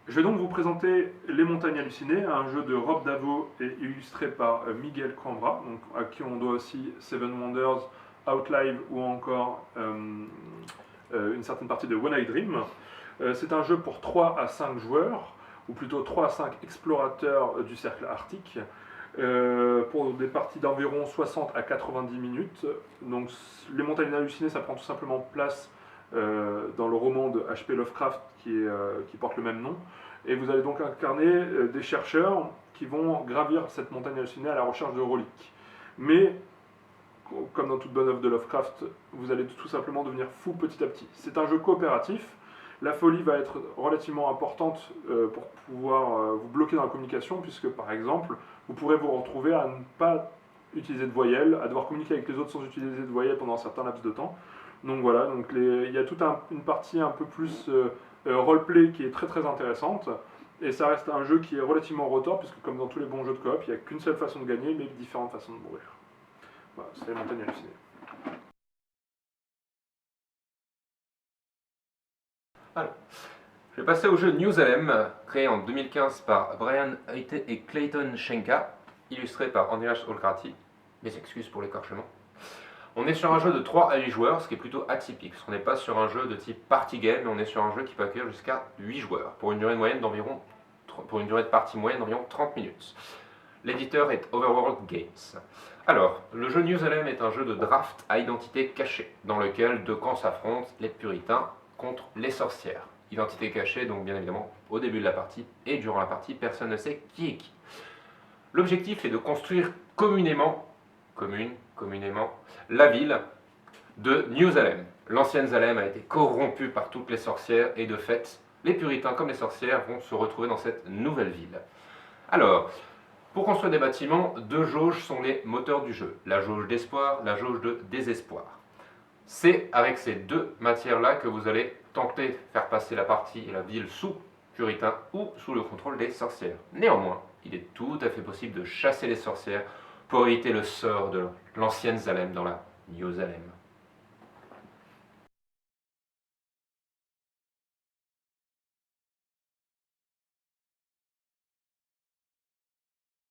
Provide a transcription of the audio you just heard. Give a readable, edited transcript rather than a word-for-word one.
Je vais donc vous présenter Les Montagnes Hallucinées, un jeu de Rob Davo et illustré par Miguel Coimbra, donc à qui on doit aussi Seven Wonders, Outlive ou encore une certaine partie de When I Dream. C'est un jeu pour 3 à 5 joueurs, ou plutôt 3 à 5 explorateurs du cercle arctique, pour des parties d'environ 60 à 90 minutes. Donc Les Montagnes Hallucinées, ça prend tout simplement place dans le roman de H.P. Lovecraft qui porte le même nom. Et vous allez donc incarner des chercheurs qui vont gravir cette montagne hallucinée à la recherche de reliques. Mais, comme dans toute bonne œuvre de Lovecraft, vous allez tout simplement devenir fou petit à petit. C'est un jeu coopératif. La folie va être relativement importante pour pouvoir vous bloquer dans la communication, puisque par exemple, vous pourrez vous retrouver à ne pas utiliser de voyelles, à devoir communiquer avec les autres sans utiliser de voyelles pendant un certain laps de temps. Donc voilà, donc il y a toute une partie un peu plus roleplay qui est très très intéressante. Et ça reste un jeu qui est relativement rotor, puisque comme dans tous les bons jeux de coop, il n'y a qu'une seule façon de gagner, mais différentes façons de mourir. Voilà, c'est Les Montagnes Hallucinées. Alors, je vais passer au jeu New Salem, créé en 2015 par Brian Hayte et Clayton Schenka, illustré par Andreas Olkrati. Mes excuses pour l'écorchement. On est sur un jeu de 3 à 8 joueurs, ce qui est plutôt atypique, parce qu'on n'est pas sur un jeu de type party game, mais on est sur un jeu qui peut accueillir jusqu'à 8 joueurs, pour une durée de partie moyenne d'environ 30 minutes. L'éditeur est Overworld Games. Alors, le jeu New Salem est un jeu de draft à identité cachée, dans lequel deux camps s'affrontent, les puritains contre les sorcières. Identité cachée, donc bien évidemment, au début de la partie et durant la partie, personne ne sait qui est qui. L'objectif est de construire communément, la ville de New Salem. L'ancienne Salem a été corrompue par toutes les sorcières et de fait, les puritains comme les sorcières vont se retrouver dans cette nouvelle ville. Alors, pour construire des bâtiments, deux jauges sont les moteurs du jeu. La jauge d'espoir, la jauge de désespoir. C'est avec ces deux matières-là que vous allez tenter de faire passer la partie et la ville sous puritain ou sous le contrôle des sorcières. Néanmoins, il est tout à fait possible de chasser les sorcières pour éviter le sort de l'ancienne Salem dans la New Salem.